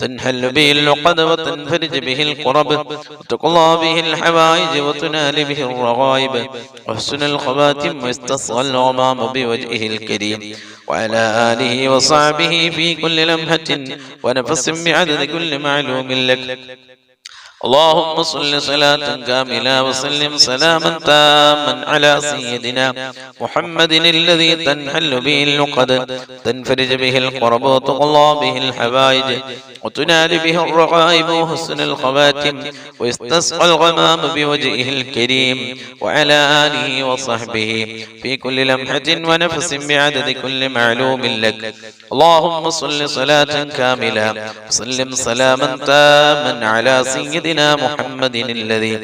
تنحل به اللقد وتنفرج به الكرب وتقضى به الحوائج وتنال به الرغائب وحسن الخواتم ويستصغى الغمام بوجهه الكريم وعلى آله وصحبه في كل لمحة ونفس بعدد كل معلوم لك. اللهم صل صلاة كاملة وسلم سلاما تاما على سيدنا محمد الذي تنحل به اللقد تنفرج به الكرب وتقضى به الحوائج وتنال به الرغائب وحسن الخواتم ويستسقى الغمام بوجهه الكريم وعلى آله وصحبه في كل لمحة ونفس بعدد كل معلوم لك. اللهم صل صلاة كاملة وسلم سلاما تاما على سيدنا محمد الذي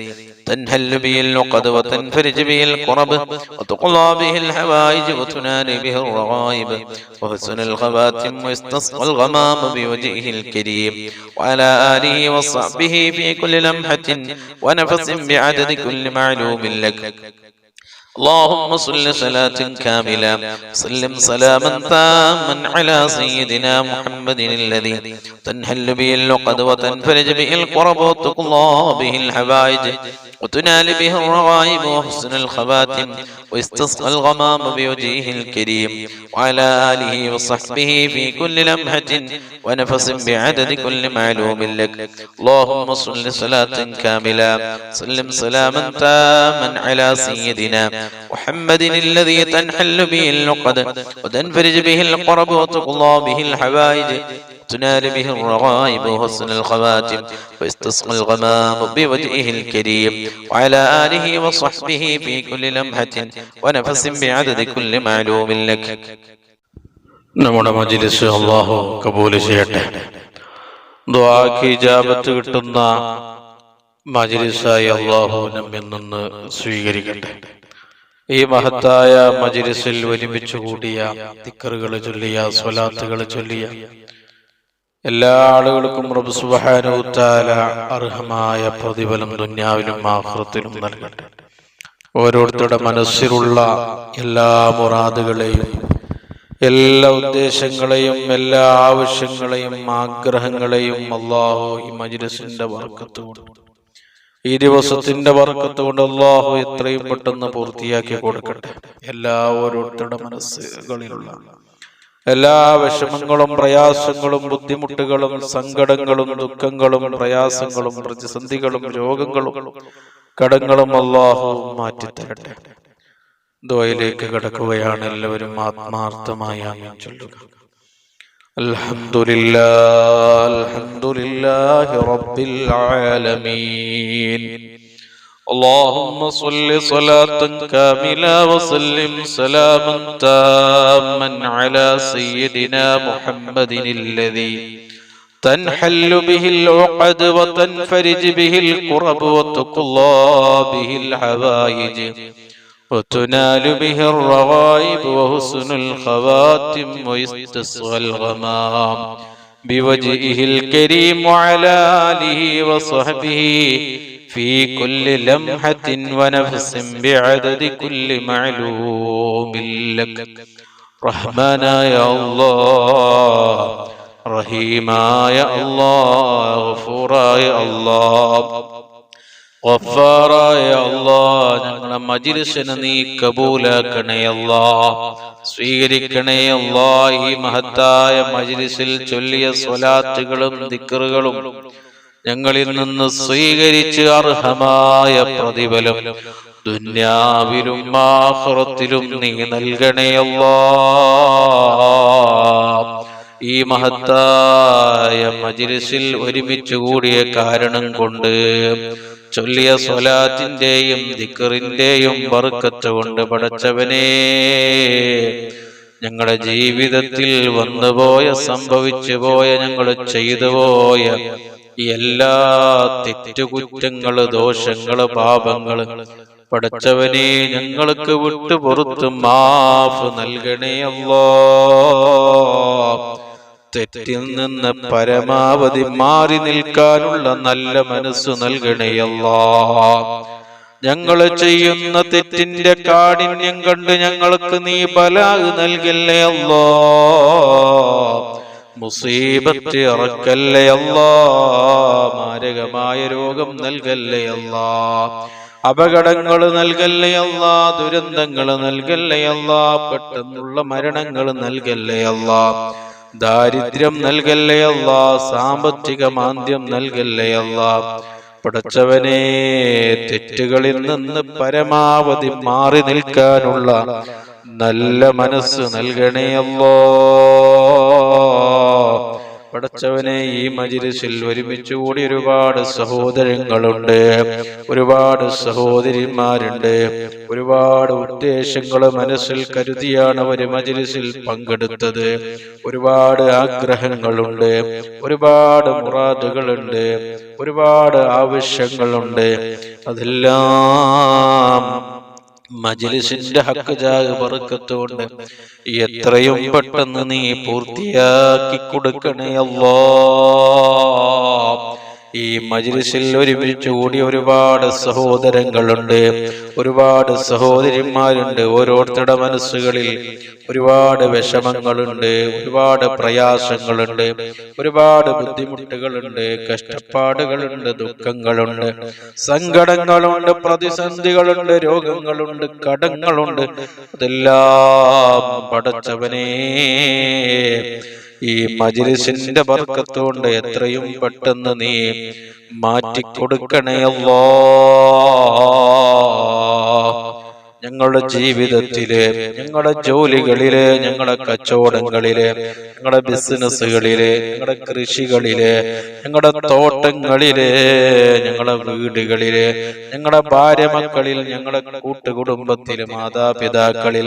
تنحل به اللقد وتنفرج به الكرب وتقضى به الحوائج وتنال به الرغائب وحسن الخواتم ويستسقى الغمام بوجهه الكريم وعلى آله وصحبه في كل لمحة ونفس بعدد كل معلوم لك. اللهم صل صلاة كاملة سلم سلاما تاما على سيدنا محمد الذي تنحل به اللقد وتنفرج به الكرب وتقضى به الحوائج وتنال به الرغائب وحسن الخواتم ويستسقى الغمام بوجهه الكريم وعلى آله وصحبه في كل لمحة ونفس بعدد كل معلوم لك. اللهم صل صلاة كاملة سلم سلاما تاما على سيدنا محمد الذي تنحل به اللقد وتنفرج به الكرب وتقضى به الحوائج تنال به الرغائب وحسن الخواتم ويستسقى الغمام بوجهه الكريم وعلى آله وصحبه في كل لمحة ونفس بعدد كل معلوم لك. നമ്മുടെ മജ്‌ലിസ് അല്ലാഹു കബൂൽ ചെയ്യട്ടെ. ദുആക്ക് ഇജാബത്ത് കിട്ടുന്ന മജ്‌ലിസായി അല്ലാഹു നമ്മിൽ നിന്ന് സ്വീകരിക്കട്ടെ. ഈ മഹത്തായ മജ്‌ലിസിൽ ഒരുമിച്ച് കൂടിയ ദിക്റുകൾ ചൊല്ലിയ സ്വലാത്തുകൾ ചൊല്ലിയ എല്ലാ ആളുകൾക്കും റബ്ബ് സുബ്ഹാനഹു തആല അർഹമായ പ്രതിഫലം ദുനിയാവിലും ആഖിറത്തിലും നൽകട്ടെ. ഓരോരുത്തരുടെ മനസ്സിലുള്ള എല്ലാ മുറാദുകളെയും എല്ലാ ഉദ്ദേശങ്ങളെയും എല്ലാ ആവശ്യങ്ങളെയും ആഗ്രഹങ്ങളെയും അല്ലാഹു ഈ മജ്‌ലിസിന്റെ ബർക്കത്ത് കൊണ്ട് ഈ ദിവസത്തിന്റെ ബർക്കത്ത് കൊണ്ട് അല്ലാഹു എത്രയും പെട്ടെന്ന് പൂർത്തിയാക്കി കൊടുക്കട്ടെ. എല്ലാ ഓരോരുത്തരുടെ മനസ്സുകളിലുള്ള എല്ലാ വിഷമങ്ങളും പ്രയാസങ്ങളും ബുദ്ധിമുട്ടുകളും സങ്കടങ്ങളും ദുഃഖങ്ങളും പ്രയാസങ്ങളും പ്രതിസന്ധികളും രോഗങ്ങളും കടങ്ങളും അല്ലാഹു മാറ്റിത്തരട്ടെ. ദുആയിലേക്ക് കടക്കുകയാണ്. എല്ലാവരും ആത്മാർത്ഥമായി ആമീൻ ചൊല്ലുക. അൽഹംദുലില്ലാഹി റബ്ബിൽ ആലമീൻ. اللهم صل صلاة كاملة وسلم سلاما تاما على سيدنا محمد الذي تنحل به العقد وتنفرج به الكرب وتقضى به الحوائج وتنال به الرغائب وحسن الخواتم ويستسقى الغمام بوجهه الكريم وعلى آله وصحبه في كل لمحة ونفس بعدد كل معلوم لك. رحمنا يا الله رحيما يا الله غفورا يا الله غفارا يا الله. ഞങ്ങളുടെ മജ്‌ലിസിനെ നീ കബൂലാക്കണേ അല്ലാഹ്, സ്വീകരിക്കണേ അല്ലാഹ്. ഈ മഹത്തായ മജ്‌ലിസിൽ ചൊല്ലിയ സ്വലാത്തുകളും ദിക്റുകളും ഞങ്ങളിൽ നിന്ന് സ്വീകരിച്ച് അർഹമായ പ്രതിഫലം ദുനിയാവിലും ആഖിറത്തിലും നീ നൽകണേ അല്ലാഹ്. ഈ മഹത്തായ മജ്‌ലിസിൽ ഒരുമിച്ച് കൂടിയ കാരണം കൊണ്ട് ചൊല്ലിയ സ്വലാത്തിന്റെയും ദിക്റിന്റെയും ബർക്കത്ത് കൊണ്ട് പടച്ചവനേ, ഞങ്ങളുടെ ജീവിതത്തിൽ വന്നുപോയ സംഭവിച്ചു പോയ ഞങ്ങൾ ചെയ്തു പോയ എല്ലാ തെറ്റുകുറ്റങ്ങള് ദോഷങ്ങള് പാപങ്ങള് പടച്ചവനെ ഞങ്ങൾക്ക് വിട്ടു പുറത്ത് മാഫ് നൽകണേ അല്ലാഹ്. തെറ്റിൽ നിന്ന് പരമാവധി മാറി നിൽക്കാനുള്ള നല്ല മനസ്സ് നൽകണേ അല്ലാഹ്. ഞങ്ങൾ ചെയ്യുന്ന തെറ്റിന്റെ കാഠിന്യം കണ്ട് ഞങ്ങൾക്ക് നീ ബലാ നൽകില്ലേ അല്ലാഹ്. മുസീബത്ത് ഇറക്കല്ലേ അല്ലാ, മാരകമായ രോഗം നൽകല്ലേ അല്ലാ, അപകടങ്ങൾ നൽകല്ലേ അല്ലാ, ദുരന്തങ്ങൾ നൽകല്ലേ അല്ലാ, പെട്ടെന്നുള്ള മരണങ്ങൾ നൽകല്ലേ അല്ലാ, ദാരിദ്ര്യം നൽകല്ലേ അല്ലാ, സാമ്പത്തിക മാന്ദ്യം നൽകല്ലേ അല്ലാ. പടച്ചവനെ, തെറ്റുകളിൽ നിന്ന് പരമാവധി മാറി നിൽക്കാനുള്ള നല്ല മനസ്സ് നൽകണേ അല്ലാ. പടച്ചവനെ, ഈ മജ്‌ലിസിൽ ഒരുമിച്ച് കൂടി ഒരുപാട് സഹോദരങ്ങളുണ്ട്, ഒരുപാട് സഹോദരിമാരുണ്ട്, ഒരുപാട് ഉദ്ദേശങ്ങൾ മനസ്സിൽ കരുതിയാണ് ഒരു മജ്‌ലിസിൽ പങ്കെടുത്തത്. ഒരുപാട് ആഗ്രഹങ്ങളുണ്ട്, ഒരുപാട് മുറാദുകളുണ്ട്, ഒരുപാട് ആവശ്യങ്ങളുണ്ട്. അതെല്ലാം മജ്‌ലിസിന്റെ ഹക്ക് ജാഹ് ബർക്കത്ത് കൊണ്ട് എത്രയും പെട്ടെന്ന് നീ പൂർത്തിയാക്കി കൊടുക്കണേ അല്ലാഹ്. ഈ മജ്‌ലിസിൽ ഒരുമിച്ച് കൂടി ഒരുപാട് സഹോദരങ്ങളുണ്ട്, ഒരുപാട് സഹോദരിമാരുണ്ട്. ഓരോരുത്തരുടെ മനസ്സുകളിൽ ഒരുപാട് വിഷമങ്ങളുണ്ട്, ഒരുപാട് പ്രയാസങ്ങളുണ്ട്, ഒരുപാട് ബുദ്ധിമുട്ടുകളുണ്ട്, കഷ്ടപ്പാടുകളുണ്ട്, ദുഃഖങ്ങളുണ്ട്, സങ്കടങ്ങളുണ്ട്, പ്രതിസന്ധികളുണ്ട്, രോഗങ്ങളുണ്ട്, കടങ്ങളുണ്ട്. അതെല്ലാം പടച്ചവനേ, ഈ മജ്‌ലിസിന്റെ ബർക്കത്ത് കൊണ്ട് എത്രയും പെട്ടെന്ന് നീ മാറ്റിക്കൊടുക്കണേ അല്ലാഹ്. ഞങ്ങളുടെ ജീവിതത്തില്, ഞങ്ങളുടെ ജോലികളില്, ഞങ്ങളുടെ കച്ചവടങ്ങളില്, ഞങ്ങളുടെ ബിസിനസ്സുകളില്, ഞങ്ങളുടെ കൃഷികളില്, ഞങ്ങളുടെ തോട്ടങ്ങളില്, ഞങ്ങളുടെ വീടുകളില്, ഞങ്ങളുടെ ഭാര്യ മക്കളിൽ, ഞങ്ങളുടെ കൂട്ടുകുടുംബത്തില്, മാതാപിതാക്കളിൽ,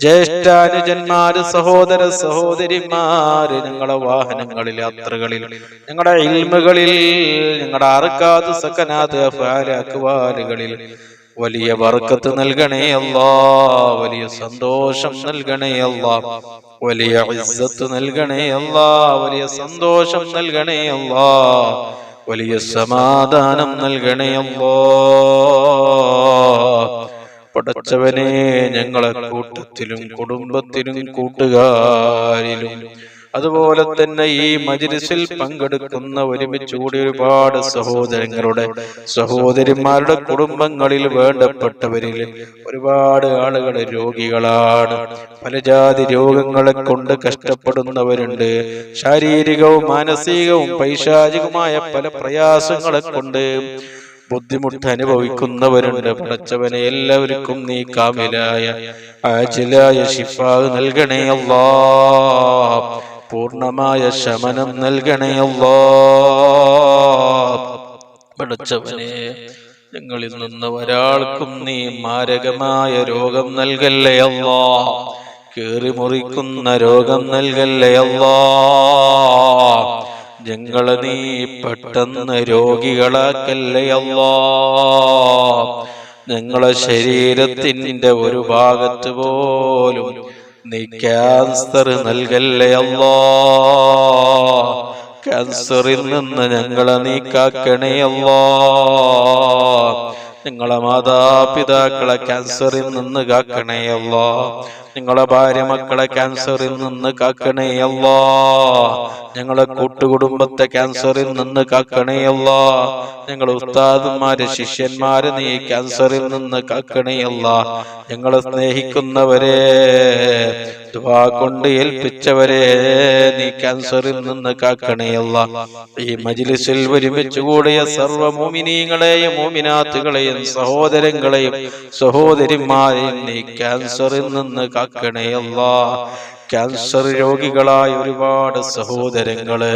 ജ്യേഷ്ഠാനുജന്മാര്, സഹോദര സഹോദരിമാര്, ഞങ്ങളുടെ വാഹനങ്ങളിൽ, യാത്രകളിൽ, ഞങ്ങളുടെ ഇൽമുകളിൽ, ഞങ്ങളുടെ അർക്കാത്ത് സക്കനാത്ത് അഫ്ആൽ അഖ്വാലുകളിൽ വലിയ ബർക്കത്ത് നൽകണേ അല്ലാഹ്, വലിയ സന്തോഷം നൽകണേ അല്ലാഹ്, വലിയ ഇസ്സത്ത് നൽകണേ അല്ലാഹ്, വലിയ സന്തോഷം നൽകണേ അല്ലാഹ്, വലിയ സമാധാനം നൽകണേ അല്ലാഹ്. പടച്ചവനെ, ഞങ്ങളെ കൂട്ടത്തിലും കുടുംബത്തിലും കൂട്ടുകാരിലും അതുപോലെ തന്നെ ഈ മജ്‌ലിസിൽ പങ്കെടുക്കുന്ന ഒരുമിച്ച് കൂടി ഒരുപാട് സഹോദരങ്ങളുടെ, സഹോദരിമാരുടെ കുടുംബങ്ങളിൽ വേണ്ടപ്പെട്ടവരിൽ ഒരുപാട് ആളുകൾ രോഗികളാണ്. പല ജാതി രോഗങ്ങളെ കൊണ്ട് കഷ്ടപ്പെടുന്നവരുണ്ട്. ശാരീരികവും മാനസികവും പൈശാചികവുമായ പല പ്രയാസങ്ങളെ കൊണ്ട് ബുദ്ധിമുട്ട് അനുഭവിക്കുന്നവരുണ്ട്. പടച്ചവനെ, എല്ലാവർക്കും നീ കാമിലായ ആജിലായ ശിഫാ നൽകണേ അല്ലാഹ്, പൂർണ്ണമായ ശമനം നൽകണേ അല്ലാഹ്. പടച്ചവനെ, ഞങ്ങളിൽ നിന്ന് ഒരാൾക്കും നീ മാരകമായ രോഗം നൽകല്ലേ അല്ലാഹ്, കേറി മുറിക്കുന്ന രോഗം നൽകല്ലേ അല്ലാഹ്. ഞങ്ങളെ നീ പെട്ടെന്ന് രോഗികളാക്കല്ലേ അല്ലാഹ്. ഞങ്ങളെ ശരീരത്തിന്റെ ഒരു ഭാഗത്ത് പോലും നീ ക്യാൻസർ നൽകല്ലേ അല്ലാഹ്. ക്യാൻസറിൽ നിന്ന് ഞങ്ങളെ നീ കാക്കണേ അല്ലാഹ്. ഞങ്ങളെ മാതാപിതാക്കളെ ക്യാൻസറിൽ നിന്ന് കാക്കണേ അല്ലാഹ്. ഞങ്ങളെ ഭാര്യ മക്കളെ ക്യാൻസറിൽ നിന്ന് കാക്കണേ അല്ലാഹ്. ഞങ്ങളെ കൂട്ടുകുടുംബത്തെ ക്യാൻസറിൽ നിന്ന് കാക്കണേ അല്ലാഹ്. ഞങ്ങളെ ഉസ്താദുമാരെ, ശിഷ്യന്മാരെ നീ ക്യാൻസറിൽ നിന്ന് കാക്കണേ അല്ലാഹ്. ഞങ്ങളെ സ്നേഹിക്കുന്നവരെ, ദുആ കൊണ്ട് ഏൽപ്പിച്ചവരെ നീ ക്യാൻസറിൽ നിന്ന് കാക്കണേ അല്ലാഹ്. ഈ മജ്‌ലിസിൽ ഒരുമിച്ച് കൂടിയ സർവ്വ മുഅ്മിനീങ്ങളെയും മുഅ്മിനാത്തുകളെയും സഹോദരങ്ങളെയും സഹോദരിമാരെയും നീ ക്യാൻസറിൽ നിന്ന് കാക്കണേ അല്ലാഹ്. ക്യാൻസർ രോഗികളായ ഒരുപാട് സഹോദരങ്ങള്,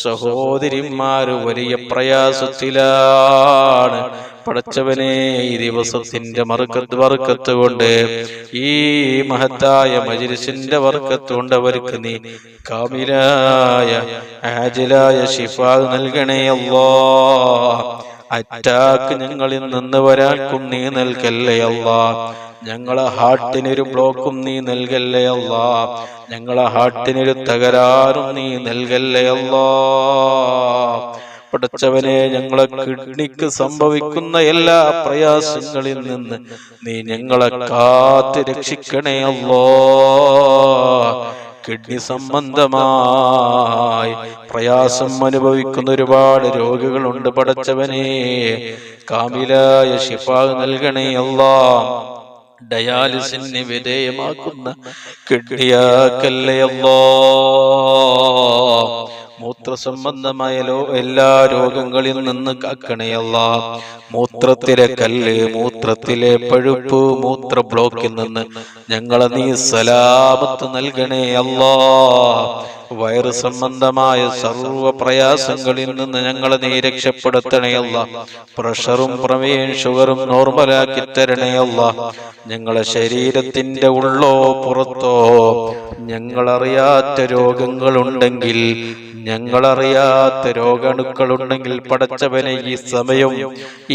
സഹോദരിമാര് വലിയ പ്രയാസത്തിലാണ്. പടച്ചവനെ, ഈ ദിവസത്തിന്റെ ബർക്കത്ത് കൊണ്ട്, ഈ മഹത്തായ മജ്‌ലിസിന്റെ ബർക്കത്ത് കൊണ്ട് അവർക്ക് നീ കാമിലായ ആജിലായ ശിഫാ നൽകണേ അല്ലാഹ്. അറ്റാക്ക് ഞങ്ങളിൽ നിന്ന് ഒരാൾക്കും നീ നൽകല്ലേ അല്ലാഹ്. ഞങ്ങളെ ഹാർട്ടിനൊരു ബ്ലോക്കും നീ നൽകല്ലേ അല്ലാഹ്. ഞങ്ങളെ ഹാർട്ടിനൊരു തകരാറും നീ നൽകല്ലേ അല്ലാഹ്. പടച്ചവനെ, ഞങ്ങളെ കിഡ്നിക്ക് സംഭവിക്കുന്ന എല്ലാ പ്രയാസങ്ങളിൽ നിന്ന് നീ ഞങ്ങളെ കാത്ത് രക്ഷിക്കണേ അല്ലാഹ്. കിഡ്നി സംബന്ധമായി പ്രയാസം അനുഭവിക്കുന്ന ഒരുപാട് രോഗികളുണ്ട് പടച്ചവനെ. കാമിലായ ശിഫാ നൽകണേ അല്ലാ. ഡയാലിസിന് വിധേയമാക്കുന്ന കിഡ്നിയാക്കല്ലേ അല്ലാ. മൂത്ര സംബന്ധമായ എല്ലാ രോഗങ്ങളിൽ നിന്ന് കാക്കണേ അല്ലാ. മൂത്രത്തിലെ കല്ല്, മൂത്രത്തിലെ പഴുപ്പ്, മൂത്ര ബ്ലോക്കിൽ നിന്ന് ഞങ്ങളെ നീ സലാമത്ത് നൽകണേ അല്ലാ. വയറ് സംബന്ധമായ സർവ്വ പ്രയാസങ്ങളിൽ നിന്ന് ഞങ്ങളെ നീ രക്ഷപ്പെടുത്തണേ അല്ലാ. പ്രഷറും പ്രമേയം ഷുഗറും നോർമലാക്കി തരണേ അല്ലാ. ഞങ്ങളെ ശരീരത്തിന്റെ ഉള്ളോ പുറത്തോ ഞങ്ങളറിയാത്ത രോഗങ്ങളുണ്ടെങ്കിൽ, ഞങ്ങളറിയാത്ത രോഗാണുക്കളുണ്ടെങ്കിൽ പടച്ചവനെ ഈ സമയം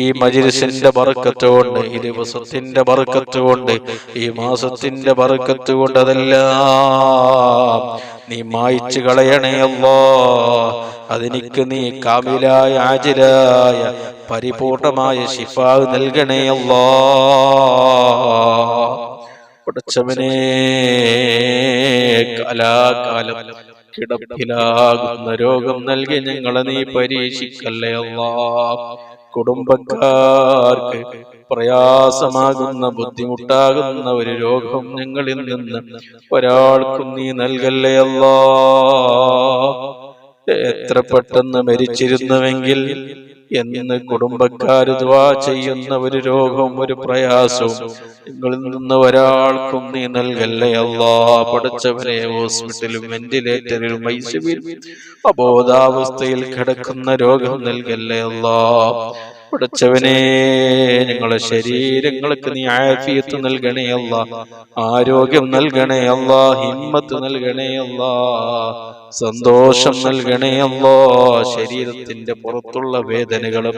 ഈ മജ്‌ലിസിന്റെ ബർക്കത്തുകൊണ്ട്, ഈ ദിവസത്തിന്റെ ബർക്കത്തുകൊണ്ട്, ഈ മാസത്തിന്റെ ബർക്കത്തുകൊണ്ട് അതെല്ലാം നീ മായ്ച്ചു കളയണേ അല്ലാ. അതെനിക്ക് നീ കാമിലായ ആജിലായ പരിപൂർണമായ ശിഫാ നൽകണേ അല്ലാ. പടച്ചവനെ കാലാകാലം കിടപ്പിലാകുന്ന രോഗം നൽകി ഞങ്ങളെ നീ പരീക്ഷിക്കല്ലേ അല്ലാ. കുടുംബക്കാർക്ക് പ്രയാസമാകുന്ന, ബുദ്ധിമുട്ടാകുന്ന ഒരു രോഗം ഞങ്ങളിൽ നിന്ന് ഒരാൾക്കും നീ നൽകല്ലേ അല്ലാ. എത്ര പെട്ടെന്ന് മരിച്ചിരുന്നുവെങ്കിൽ എന്ന് കുടുംബക്കാര് ദുആ ചെയ്യുന്ന ഒരു രോഗവും ഒരു പ്രയാസവും നിങ്ങളിൽ നിന്ന് ഒരാൾക്കും നീ നൽകല്ലേ അല്ലാ. പടച്ചവനെ ഹോസ്പിറ്റലും വെന്റിലേറ്ററിലും ഐസിയുവിലും അബോധാവസ്ഥയിൽ കിടക്കുന്ന രോഗം നൽകല്ലേ അല്ലാ. പടച്ചവനെ ഞങ്ങളെ ശരീരങ്ങൾക്ക് നീ ആഫിയത്ത് നൽകണേ അല്ലാ. ആരോഗ്യം നൽകണേ അല്ലാ. ഹിമ്മത്ത് നൽകണേ അല്ലാ. സന്തോഷം നൽകണേ അല്ലാ. ശരീരത്തിന്റെ പുറത്തുള്ള വേദനകളും,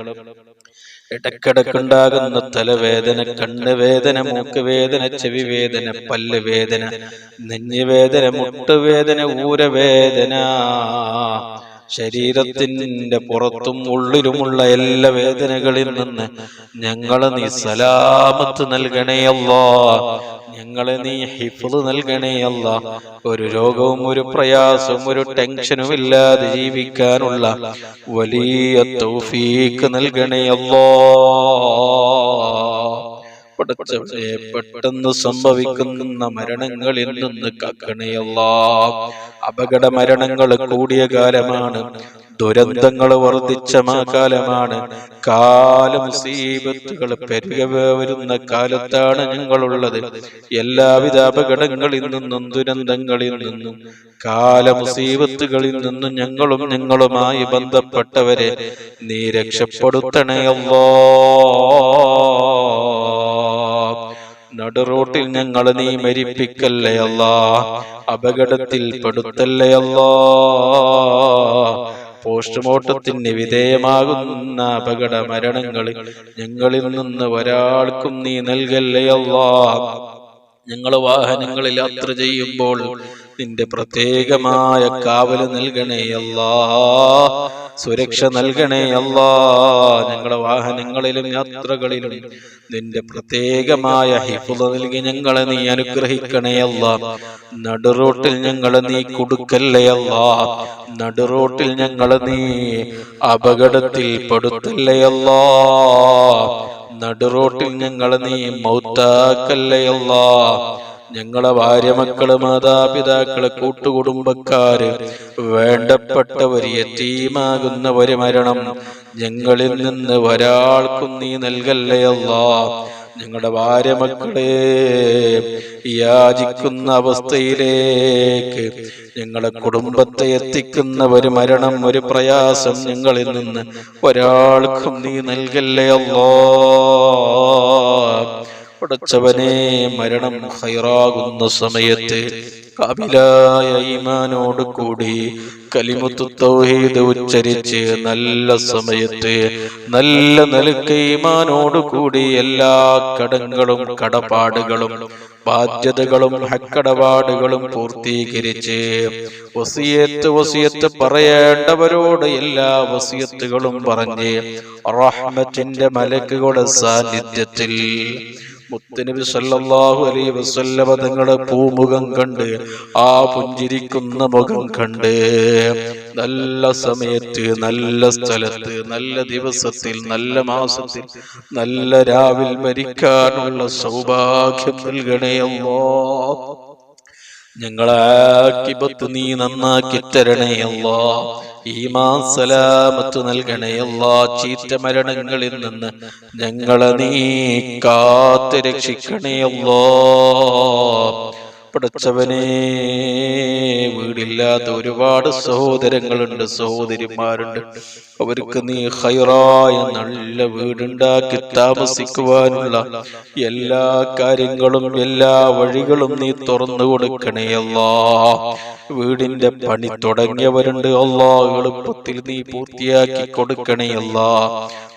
ഇടക്കിടക്കുണ്ടാകുന്ന തലവേദന, കണ്ണുവേദന, മൂക്കുവേദന, ചെവി വേദന, പല്ല് വേദന, നെഞ്ഞുവേദന, മുട്ടുവേദന, ഊരവേദന, ശരീരത്തിന്റെ പുറത്തും ഉള്ളിലുമുള്ള എല്ലാ വേദനകളിൽ നിന്ന് ഞങ്ങളെ നീ സലാമത്ത് നൽകണേ അല്ലാ. ഞങ്ങളെ നീ ഹിഫ്ള് നൽകണേ അല്ലാ. ഒരു രോഗവും ഒരു പ്രയാസവും ഒരു ടെൻഷനും ഇല്ലാതെ ജീവിക്കാനുള്ള വലിയ തൗഫീഖ് നൽകണേ അല്ലാ. പടച്ചവനെ പെട്ടെന്ന് സംഭവിക്കുന്ന മരണങ്ങളിൽ നിന്ന് കാക്കണേ അല്ലാ. അപകട മരണങ്ങൾ കൂടിയ കാലമാണ്, ദുരന്തങ്ങൾ വർദ്ധിച്ച കാലമാണ്, മുസീബത്തുകൾ പെരുക വരുന്ന കാലത്താണ് ഞങ്ങളുള്ളത്. എല്ലാവിധ അപകടങ്ങളിൽ നിന്നും ദുരന്തങ്ങളിൽ നിന്നും മുസീബത്തുകളിൽ നിന്നും ഞങ്ങളും ഞങ്ങളുമായി ബന്ധപ്പെട്ടവരെ നീ രക്ഷപ്പെടുത്തണേ അല്ലാ. നടുറോട്ടിൽ ഞങ്ങളെ നീ മരിപ്പിക്കല്ലേ അല്ലാ. അപകടത്തിൽ പെടുത്തല്ലേ അല്ലാ. പോസ്റ്റ്മോർട്ടത്തിന് വിധേയമാകുന്ന അപകട മരണങ്ങൾ ഞങ്ങളിൽ നിന്ന് ഒരാൾക്കും നീ നൽകല്ലേ അല്ലാ. ഞങ്ങൾ വാഹനങ്ങളിൽ യാത്ര ചെയ്യുമ്പോൾ നിന്റെ പ്രത്യേകമായ കാവല് നൽകണേ അല്ലാ. സുരക്ഷ നൽകണേ അല്ലാ. ഞങ്ങളെ വാഹനങ്ങളിലും യാത്രകളിലും നിന്റെ പ്രത്യേകമായ ഹിഫ്ള് നൽകി ഞങ്ങളെ നീ അനുഗ്രഹിക്കണേ അല്ലാ. നടുറോട്ടിൽ ഞങ്ങളെ നീ കൊടുക്കല്ലേ അല്ലാ. നടുറോട്ടിൽ ഞങ്ങളെ നീ അപകടത്തിൽ പെടുത്തല്ലേ അല്ലാ. നടുറോട്ടിൽ ഞങ്ങളെ നീ മൗത്താക്കല്ലേ അല്ലാ. ഞങ്ങളെ ഭാര്യ, മക്കള്, മാതാപിതാക്കള്, കൂട്ടുകുടുംബക്കാര്, വേണ്ടപ്പെട്ടവർ, യതീമാകുന്ന ഒരു മരണം ഞങ്ങളിൽ നിന്ന് ഒരാൾക്കും നീ നൽകല്ലേ അല്ലാ. ഞങ്ങളുടെ ഭാര്യ മക്കളെ യാചിക്കുന്ന അവസ്ഥയിലേക്ക് ഞങ്ങളുടെ കുടുംബത്തെ എത്തിക്കുന്ന ഒരു മരണം, ഒരു പ്രയാസം ഞങ്ങളിൽ നിന്ന് ഒരാൾക്കും നീ നൽകല്ലേ അല്ലാ. പടച്ചവനെ മരണം ഖൈറാകുന്ന സമയത്ത് കാമിലായ ഈമാനോട് കൂടി കലിമത്തു തൗഹീദ് ഉച്ചരിച്ച് നല്ല സമയത്ത് നല്ല നിലക്ക് ഈമാനോട് കൂടി എല്ലാ കടങ്ങളും കടപ്പാടുകളും ബാധ്യതകളും ഹക്കടപാടുകളും പൂർത്തീകരിച്ച് വസിയത്ത് പറയേണ്ടവരോട് എല്ലാ വസിയത്തുകളും പറഞ്ഞ് റഹ്മത്തിന്റെ മലക്കുകളുടെ സാന്നിധ്യത്തിൽ മുത്തുനബി സല്ലല്ലാഹു അലൈഹി വസല്ലമ തങ്ങളുടെ പൂമുഖം കണ്ട്, ആ പുഞ്ചിരിക്കുന്ന മുഖം കണ്ട്, നല്ല സമയത്ത്, നല്ല സ്ഥലത്ത്, നല്ല ദിവസത്തിൽ, നല്ല മാസത്തിൽ, നല്ല രാവിൽ മരിക്കാനുള്ള സൗഭാഗ്യം നൽകണേ അല്ലാഹ്. ഞങ്ങളെ ആഖിബത്ത് നീ നന്നാക്കി തരണേ അല്ലാഹ്. ഈമാൻ സലാമത്ത് നൽകണേ അല്ലാഹ്. ചീത്ത മരണങ്ങളിൽ നിന്ന് ഞങ്ങളെ നീ കാത്ത് രക്ഷിക്കണേ അല്ലാഹ്. പടച്ചവനെ, വീടില്ലാത്ത ഒരുപാട് സഹോദരങ്ങളുണ്ട്, സഹോദരിമാരുണ്ട്. അവർക്ക് നീ ഖൈറായ നല്ല വീടുണ്ടാക്കി താമസിക്കുവാനുള്ള എല്ലാ കാര്യങ്ങളും, എല്ലാ വഴികളും നീ തുറന്നു കൊടുക്കണേ അല്ലാഹ്. വീടിന്റെ പണി തുടങ്ങിയവരുണ്ട് അല്ലാഹ്, എളുപ്പത്തിൽ നീ പൂർത്തിയാക്കി കൊടുക്കണേ അല്ലാഹ്.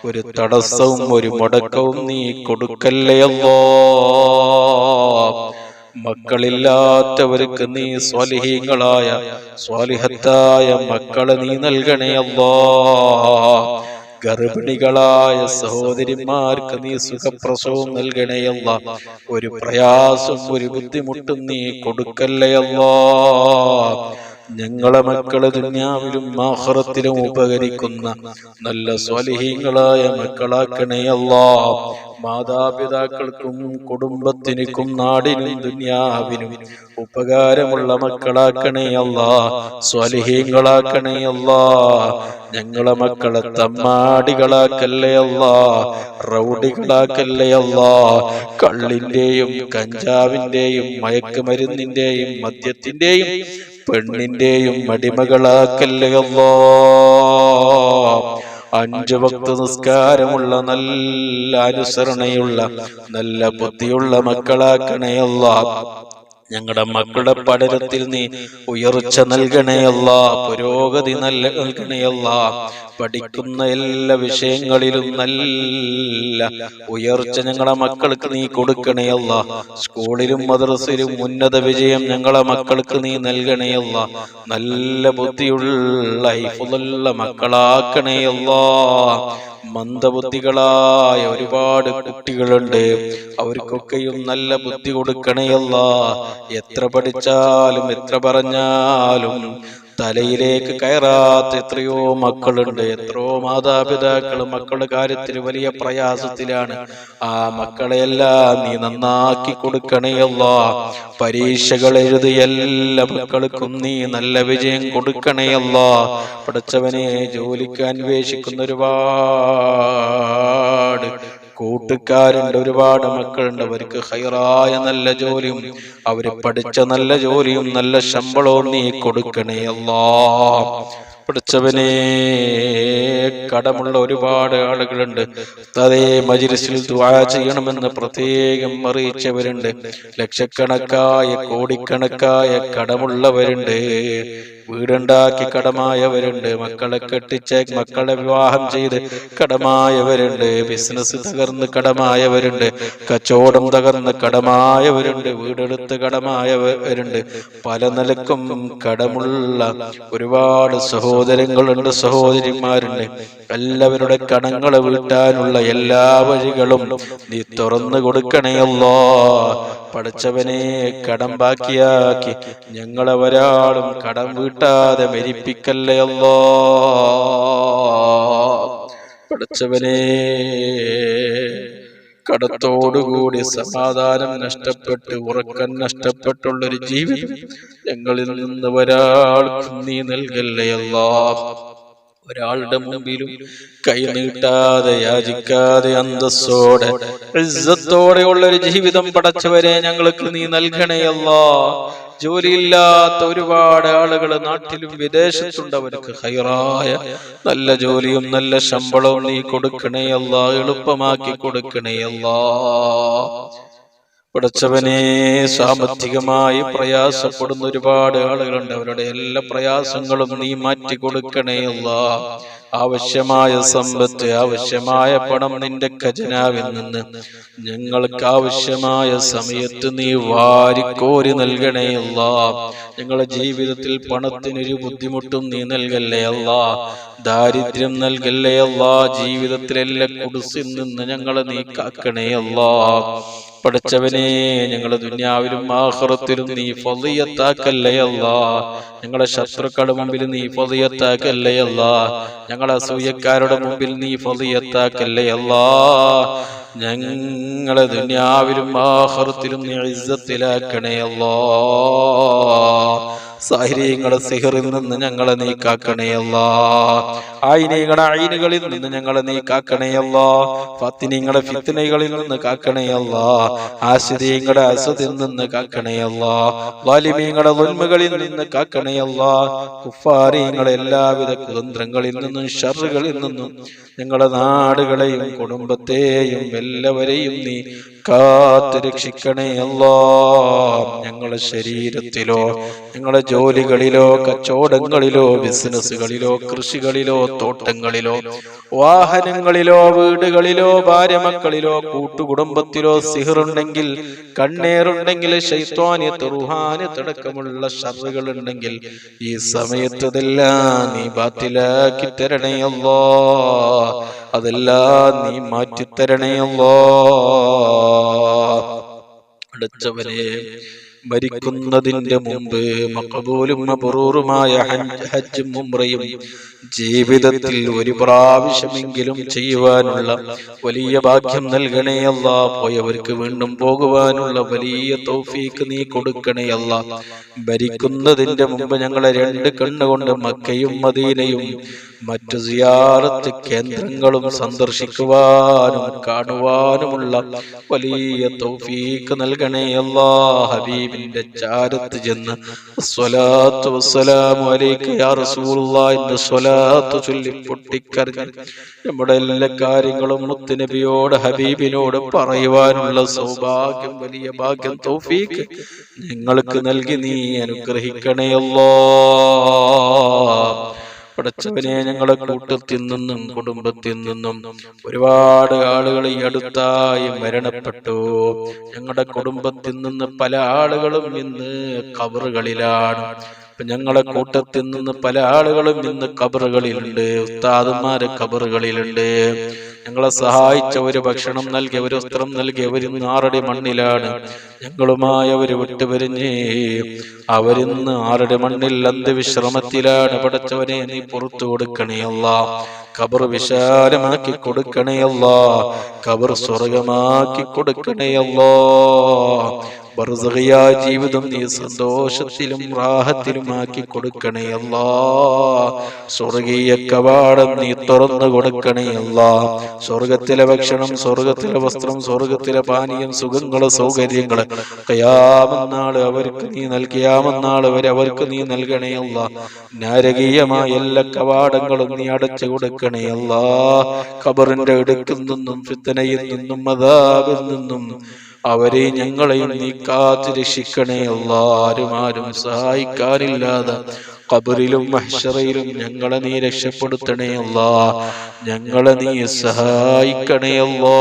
ഒരു തടസ്സവും ഒരു മുടക്കവും നീ കൊടുക്കല്ലേ അല്ലാഹ്. മക്കളില്ലാത്തവർക്ക് നീ സ്വാലിഹീങ്ങളായ സ്വാലിഹത്തായ മക്കളെ നീ നൽകണേ അല്ലാഹ്. ഗർഭിണികളായ സഹോദരിമാർക്ക് നീ സുഖപ്രസവം നൽകണേ അല്ലാഹ്. ഒരു പ്രയാസം, ഒരു ബുദ്ധിമുട്ടും നീ കൊടുക്കല്ലേ അല്ലാഹ്. ഞങ്ങളെ മക്കളെ ദുനിയാവിലും ആഖിറത്തിലും ഉപകരിക്കുന്ന നല്ല സ്വാലിഹീങ്ങളായ മക്കളാക്കണേ അല്ലാഹ്. മാതാപിതാക്കൾക്കും കുടുംബത്തിനും നാടിനും ദുനിയാവിനും ഉപകാരമുള്ള മക്കളാക്കണേ അല്ലാഹ്. സ്വാലിഹീങ്ങളാക്കണേ അല്ലാഹ്. ഞങ്ങളെ മക്കളെ തമ്മാടികളാക്കല്ലേ അല്ലാഹ്, റൗഡികളാക്കല്ലേ അല്ലാഹ്. കള്ളിന്റെയും കഞ്ചാവിന്റെയും മയക്കുമരുന്നിന്റെയും മദ്യത്തിന്റെയും പെണ്ണിന്റെയും അടിമകളാക്കല്ലേ അല്ലാഹ്. 5 വക്ത് നിസ്കാരമുള്ള, നല്ല അനുസരണയുള്ള, നല്ല ബുദ്ധിയുള്ള മക്കളാക്കണേ അല്ലാഹ്. ഞങ്ങളുടെ മക്കളുടെ പഠനത്തിൽ നീ ഉയർച്ച നൽകണേ അല്ലാഹ്. പുരോഗതി നൽകണേ അല്ലാഹ്. പഠിക്കുന്ന എല്ലാ വിഷയങ്ങളിലും നല്ല ഉയർച്ച ഞങ്ങളെ മക്കൾക്ക് നീ കൊടുക്കണേ അല്ലാഹ്. സ്കൂളിലും മദ്രസയിലും ഉന്നത വിജയം ഞങ്ങളെ മക്കൾക്ക് നീ നൽകണേ അല്ലാഹ്. നല്ല ബുദ്ധിയുള്ള ഹിഫ്ളുള്ള മക്കളാക്കണേ അല്ലാഹ്. മന്ദബുദ്ധികളായ ഒരുപാട് കുട്ടികളുണ്ട്, അവർക്കൊക്കെയും നല്ല ബുദ്ധി കൊടുക്കണേ അല്ലാഹ്. എത്ര പഠിച്ചാലും എത്ര പറഞ്ഞാലും തലയിലേക്ക് കയറാത്ത എത്രയോ മക്കളുണ്ട്. എത്രയോ മാതാപിതാക്കൾ മക്കളുടെ കാര്യത്തിൽ വലിയ പ്രയാസത്തിലാണ്. ആ മക്കളെയെല്ലാം നീ നന്നാക്കി കൊടുക്കണേ അല്ലാഹ്. പരീക്ഷകൾ എഴുതി എല്ലാ മക്കൾക്കും നീ നല്ല വിജയം കൊടുക്കണേ അല്ലാഹ്. പഠിച്ചവനെ, ജോലിക്ക് അന്വേഷിക്കുന്ന ഒരുപാട് കൂട്ടുകാരുണ്ട്, ഒരുപാട് മക്കളുണ്ട്. അവർക്ക് ഖൈറായ നല്ല ജോലിയും, അവര് പഠിച്ച നല്ല ജോലിയും നല്ല ശമ്പളവും നീ കൊടുക്കണേ അല്ലാഹ്. പഠിച്ചവനെ, കടമുള്ള ഒരുപാട് ആളുകളുണ്ട്. അതേ മജ്‌ലിസിൽ ദുആ ചെയ്യണമെന്ന് പ്രത്യേകം അറിയിച്ചവരുണ്ട്. ലക്ഷക്കണക്കായ കോടിക്കണക്കായ കടമുള്ളവരുണ്ട്. വീടുണ്ടാക്കി കടമായവരുണ്ട്. മക്കളെ കെട്ടിച്ച് മക്കളെ വിവാഹം ചെയ്ത് കടമായവരുണ്ട്. ബിസിനസ് തകർന്ന് കടമായവരുണ്ട്. കച്ചവടം തകർന്ന് കടമായവരുണ്ട്. വീടെടുത്ത് കടമായവരുണ്ട്. പല നിലക്കും കടമുള്ള ഒരുപാട് സഹോദരങ്ങളുണ്ട്, സഹോദരിമാരുണ്ട്. എല്ലാവരുടെ കടങ്ങളെ വീട്ടാനുള്ള എല്ലാ വഴികളും നീ തുറന്നു കൊടുക്കണേ അല്ലാഹ്. പഠിച്ചവനെ, കടം ബാക്കിയാക്കി ഞങ്ങളെ ഒരാളും കടം വീട്ടാതെ മരിപ്പിക്കല്ലേ അല്ലാഹ്. പഠിച്ചവനെ, കടത്തോടുകൂടി സമാധാനം നഷ്ടപ്പെട്ട്, ഉറക്കം നഷ്ടപ്പെട്ടുള്ളൊരു ജീവിതം ഞങ്ങളിൽ നിന്ന് ഒരാൾക്കും നീ നൽകല്ലേ അല്ലാഹ്. ഒരാളുടെ മുമ്പിലും കൈ നീട്ടാതെ, യാചിക്കാതെ, അന്തസ്സോടെ ഇസ്സത്തോടെയുള്ള ഒരു ജീവിതം പടച്ചവരെ ഞങ്ങൾക്ക് നീ നൽകണേ അല്ലാഹ്. ജോലിയില്ലാത്ത ഒരുപാട് ആളുകൾ നാട്ടിലും വിദേശത്തുണ്ട്. അവർക്ക് ഖൈറായ നല്ല ജോലിയും നല്ല ശമ്പളവും നീ കൊടുക്കണേ അല്ലാഹ്. എളുപ്പമാക്കി കൊടുക്കണേ അല്ലാഹ്. പടച്ചവനെ, സാമ്പത്തികമായി പ്രയാസപ്പെടുന്ന ഒരുപാട് ആളുകളുണ്ട്. അവരുടെ എല്ലാ പ്രയാസങ്ങളും നീ മാറ്റി കൊടുക്കണേ അല്ലാഹ്. ആവശ്യമായ സമ്പത്ത്, ആവശ്യമായ പണം നിന്റെ ഖജനാവിൽ നിന്ന് ഞങ്ങൾക്ക് ആവശ്യമായ സമയത്ത് നീ വാരിക്കോരി നൽകണേ അല്ലാഹ്. ഞങ്ങളുടെ ജീവിതത്തിൽ പണത്തിനൊരു ബുദ്ധിമുട്ടും നീ നൽകല്ലേ അല്ലാഹ്. ദാരിദ്ര്യം നൽകല്ലേ അല്ലാഹ്. ജീവിതത്തിലെല്ലാ കുടുസിൽ നിന്ന് ഞങ്ങളെ നീ കാക്കണേ അല്ലാഹ്. പഠിച്ചവനെ ഞങ്ങളെ ദുനിയാവിലും ആഖിറത്തിലും നീ ഫളിയത്താക്കല്ലേ അല്ലാ. ഞങ്ങളെ ശത്രുക്കളുടെ മുമ്പിൽ നീ ഫളിയത്താക്കല്ലേ അല്ലാ. ഞങ്ങളെ അസൂയക്കാരുടെ മുമ്പിൽ നീ ഫളിയത്താക്കല്ലേ അല്ലാ. ഞങ്ങളെ ദുനിയാവിലും ആഖിറത്തിലും നീ ഇസ്സത്തിലാക്കണേ അല്ലാ. സാഹിര്യങ്ങളുടെ സിഹറിൽ നിന്ന് ഞങ്ങളെ നീ കാക്കണേ അല്ലാ. ആയിനീങ്ങളുടെ ഐനുകളിൽ നിന്ന് ഞങ്ങളെ നീ കാക്കണേ അല്ലാ. ഫാത്തിനീങ്ങളുടെ ഫിത്നകളിൽ നിന്ന് കാക്കണേ അല്ലാ. ആശിരീങ്ങളുടെ അസദിൽ നിന്ന് കാക്കണേ അല്ലാ. വാലിമീങ്ങളുടെ ദുൽമുകളിൽ നിന്ന് കാക്കണേ അല്ലാ. കുഫാരീങ്ങളുടെ എല്ലാവിധ കുതന്ത്രങ്ങളിൽ നിന്നും ഷർറുകളിൽ നിന്നും ഞങ്ങളുടെ നാടുകളെയും കുടുംബത്തെയും എല്ലാവരെയും നീ കാത്ത് രക്ഷിക്കണേ അല്ലാ. ഞങ്ങളുടെ ശരീരത്തിലോ ഞങ്ങളുടെ ജോലികളിലോ കച്ചവടങ്ങളിലോ ബിസിനസ്സുകളിലോ കൃഷികളിലോ തോട്ടങ്ങളിലോ വാഹനങ്ങളിലോ വീടുകളിലോ ഭാര്യമക്കളിലോ കൂട്ടുകുടുംബത്തിലോ സിഹറുണ്ടെങ്കിൽ കണ്ണേറുണ്ടെങ്കിൽ ശൈത്വാനിയത്ത് റുഹാനിയത്ത് അടക്കമുള്ള ഷർറുകൾ ഉണ്ടെങ്കിൽ ഈ സമയത്തതെല്ലാം നീ ബാത്തിലാക്കി തരണേ അല്ലാ. അതെല്ലാം നീ മാറ്റിത്തരണേ അല്ലാ. അടുത്തവനെ മരിക്കുന്നതിന്റെ മുമ്പ് മഖബൂലും മബ്റൂറുമായ ഹജ്ജും ഉംറയും ജീവിതത്തിൽ ഒരു പ്രാവശ്യമെങ്കിലും ചെയ്യുവാനുള്ള വലിയ ഭാഗ്യം നൽകണേ അല്ലാ. പോയവർക്ക് വീണ്ടും പോകുവാനുള്ള വലിയ തൗഫീക്ക് നീ കൊടുക്കണേ അല്ലാ. മരിക്കുന്നതിന്റെ മുമ്പ് ഞങ്ങളെ രണ്ട് കണ്ണുകൊണ്ട് മക്കയും മദീനയും മറ്റു സിയാറത്ത് കേന്ദ്രങ്ങളും സന്ദർശിക്കുവാനും കാണുവാനുമുള്ള വലിയ തൗഫീക്ക് നൽകണേ അല്ലാ. ഹബീബിന്റെ ചാരത്ത് ചെന്ന് സ്വലാത്തു വസ്സലാമു അലൈക യാ റസൂലുള്ളാഹി എന്ന സ്വലാത്ത് ചൊല്ലി പൊട്ടിക്കരഞ്ഞ് നമ്മുടെ എല്ലാ കാര്യങ്ങളും മുത്തുനബിയോട് ഹബീബിനോട് പറയുവാനുള്ള സൗഭാഗ്യം വലിയ ഭാഗ്യം തൗഫീക്ക് ഞങ്ങൾക്ക് നൽകി നീ അനുഗ്രഹിക്കണേ അല്ലാ. പടച്ചവനെ ഞങ്ങളുടെ കൂട്ടത്തിൽ നിന്നും കുടുംബത്തിൽ നിന്നും ഒരുപാട് ആളുകൾ ഈ അടുത്തായി മരണപ്പെട്ടു. ഞങ്ങളുടെ കുടുംബത്തിൽ നിന്ന് പല ആളുകളും ഇന്ന് ഖബറുകളിലാണ്. ഞങ്ങളെ കൂട്ടത്തിൽ നിന്ന് പല ആളുകളും ഇന്ന് ഖബറുകളിലുണ്ട്. ഉസ്താദുമാര് ഖബറുകളിലുണ്ട്. ഞങ്ങളെ സഹായിച്ചവര്, ഭക്ഷണം നൽകിയവര്, വസ്ത്രം നൽകിയവര് ഇന്ന് 6 അടി മണ്ണിലാണ്. ഞങ്ങളുമായി അവര് വിട്ടുപിരിഞ്ഞ് അവരിന്ന് 6 അടി മണ്ണിൽ അന്ത്യവിശ്രമത്തിലാണ്. പടച്ചവനെ നീ പുറത്തു കൊടുക്കണേ അല്ലാ. ഖബർ വിശാലമാക്കി കൊടുക്കണേ അല്ലാ. ഖബർ സ്വർഗമാക്കി കൊടുക്കണേ അല്ലാ. ബർസഖിയായ ജീവിതം നീ സന്തോഷത്തിലും റാഹത്തിലുമാക്കി കൊടുക്കണേ അല്ലാ. സ്വർഗീയ കവാടം നീ തുറന്നു കൊടുക്കണേ അല്ലാ. സ്വർഗത്തിലെ ഭക്ഷണം, സ്വർഗത്തിലെ വസ്ത്രം, സ്വർഗത്തിലെ പാനീയം, സുഖങ്ങള്, സൗകര്യങ്ങള് ഖിയാമത്ത് നാള് അവർക്ക് നീ നൽകിയാമന്നാള് വരെ അവർക്ക് നീ നൽകണേ അല്ലാ. നരകീയമായ എല്ലാ കവാടങ്ങളും നീ അടച്ചു കൊടുക്കണേ അല്ലാ. ഖബറിന്റെ ഇടുക്കിൽ നിന്നും ഫിത്നയിൽ നിന്നും അദാബിൽ നിന്നും അവരെ ഞങ്ങളെയും നീ കാത്ത് രക്ഷിക്കണേ അല്ലാ. ആരും സഹായിക്കാനില്ലാതെ ഖബറിലും മഹ്ശറയിലും ഞങ്ങളെ നീ രക്ഷപ്പെടുത്തണേ അല്ലാ. ഞങ്ങളെ നീ സഹായിക്കണേ അല്ലാ.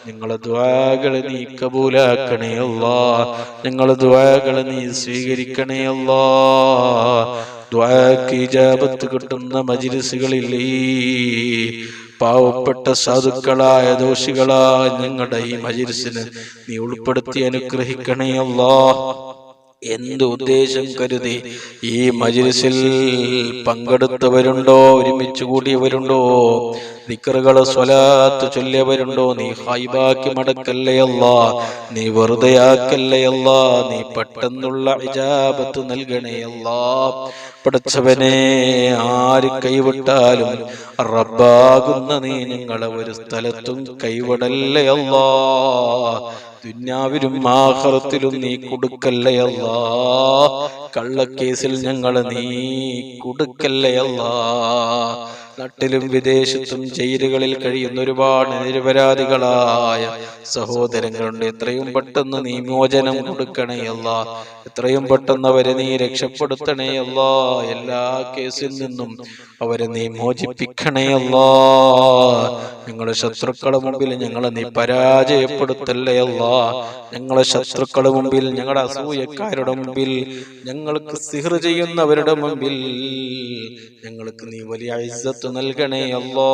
ഞങ്ങളെ ദുആകളെ നീ കബൂലാക്കണേ അല്ലാ. ഞങ്ങളെ ദുആകളെ നീ സ്വീകരിക്കണേ അല്ലാ. ദുആക്ക് ഇജാബത്ത് കിട്ടുന്ന മജ്ലിസുകളിൽ പാവപ്പെട്ട സാധുക്കളായ ദോഷികളായ ഞങ്ങളുടെ ഈ മജ്ലിസിനെ നീ ഉൾപ്പെടുത്തി അനുഗ്രഹിക്കണേ അല്ലാ. എന്ത് ഉദ്ദേശം കരുതി ഈ മജ്ലിസിൽ പങ്കെടുത്തവരുണ്ടോ, ഒരുമിച്ച് കൂടിയവരുണ്ടോ, ദിക്റുകള് സ്വലാത്ത് ചൊല്ലിയവരുണ്ടോ, നീ ഹൈബാക്കി മടക്കല്ലേ അല്ലാ. നീ വെറുതെയാക്കല്ലേ അല്ലാ. നീ പെട്ടെന്നുള്ള ഇജാബത്ത് നൽകണേ അല്ലാ. പടച്ചവനെ ആര് കൈവിട്ടാലും റബ്ബാകുന്ന നീ ഞങ്ങളെ ഒരു സ്ഥലത്തും കൈവിടല്ലേ അല്ലാ. ദുനിയാവിലും ആഖിറത്തിലും നീ കൊടുക്കല്ലേ അല്ലാ. കള്ളക്കേസിൽ ഞങ്ങളെ നീ കൊടുക്കല്ലേ അല്ലാ. നാട്ടിലും വിദേശത്തും ജയിലുകളിൽ കഴിയുന്ന ഒരുപാട് നിരപരാധികളായ സഹോദരങ്ങളുണ്ട്. എത്രയും പെട്ടെന്ന് നീ മോചനം കൊടുക്കണേ അല്ലാ. എത്രയും പെട്ടെന്ന് അവരെ നീ രക്ഷപ്പെടുത്തണേ അല്ലാ. എല്ലാ കേസിൽ നിന്നും അവരെ നീ മോചിപ്പിക്കണേ അല്ലാ. ഞങ്ങളുടെ ശത്രുക്കളുടെ മുമ്പിൽ ഞങ്ങളെ നീ പരാജയപ്പെടുത്തല്ലേ അല്ലാ. ഞങ്ങളെ ശത്രുക്കളുടെ മുമ്പിൽ, ഞങ്ങളുടെ അസൂയക്കാരുടെ മുമ്പിൽ, ഞങ്ങൾക്ക് സിഹർ ചെയ്യുന്നവരുടെ മുമ്പിൽ ഞങ്ങൾക്ക് നീ വലിയ ഇസ്സത്ത് നൽകണേ അല്ലാ.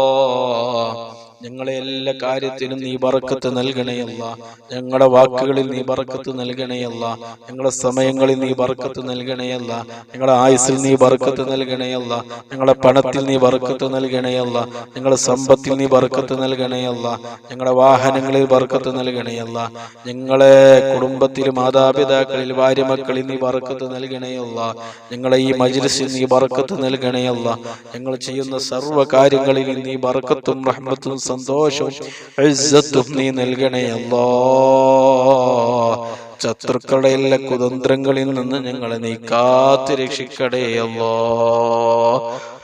ഞങ്ങളെ എല്ലാ കാര്യത്തിനും നീ ബറക്കത്ത് നൽകണേ അല്ലാ. ഞങ്ങളുടെ വാക്കുകളിൽ നീ ബറക്കത്ത് നൽകണേ അല്ലാ. ഞങ്ങളുടെ സമയങ്ങളിൽ നീ ബറക്കത്ത് നൽകണേ അല്ലാ. ഞങ്ങളുടെ ആയുസ്സിൽ നീ ബറക്കത്ത് നൽകണേ അല്ലാ. ഞങ്ങളുടെ പണത്തിൽ നീ ബറക്കത്ത് നൽകണേ അല്ലാ. ഞങ്ങളുടെ സമ്പത്തിൽ നീ ബറക്കത്ത് നൽകണേ അല്ലാ. ഞങ്ങളുടെ വാഹനങ്ങളിൽ ബറക്കത്ത് നൽകണേ അല്ലാ. ഞങ്ങളെ കുടുംബത്തിൽ മാതാപിതാക്കളിൽ ഭാര്യ മക്കളിൽ നീ ബറക്കത്ത് നൽകണേ അല്ലാ. ഞങ്ങളെ ഈ മജ്ലിസിൽ നീ ബറക്കത്ത് നൽകണേ അല്ലാ. ഞങ്ങൾ ചെയ്യുന്ന സർവ്വ കാര്യങ്ങളിൽ നീ ബറക്കത്തും റഹ്മത്തും സന്തോഷവും ഇസ്സത്തും നീ നൽകണേ അല്ലാ. ശത്രുക്കളുടെ എല്ലാ കുതന്ത്രങ്ങളിൽ നിന്ന് ഞങ്ങളെ നീ കാത്ത് രക്ഷിക്കണേ അല്ലാ.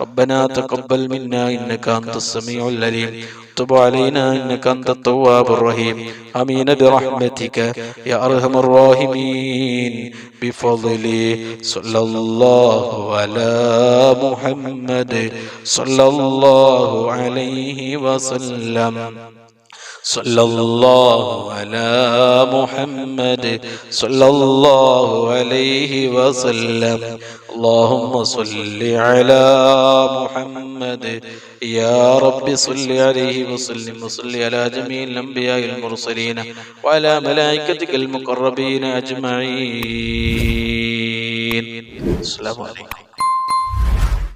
ربنا تقبل منا إنك أنت السميع العليم تب علينا إنك أنت التواب الرحيم آمين برحمتك يا أرحم الراحمين بفضله صلى الله على محمد صلى الله عليه وسلم صلى الله على محمد صلى الله عليه وسلم اللهم صل على محمد يا رب صل عليه وسلم وصل على جميع الأنبياء المرسلين وعلى ملائكتك المقربين أجمعين. السلام عليكم.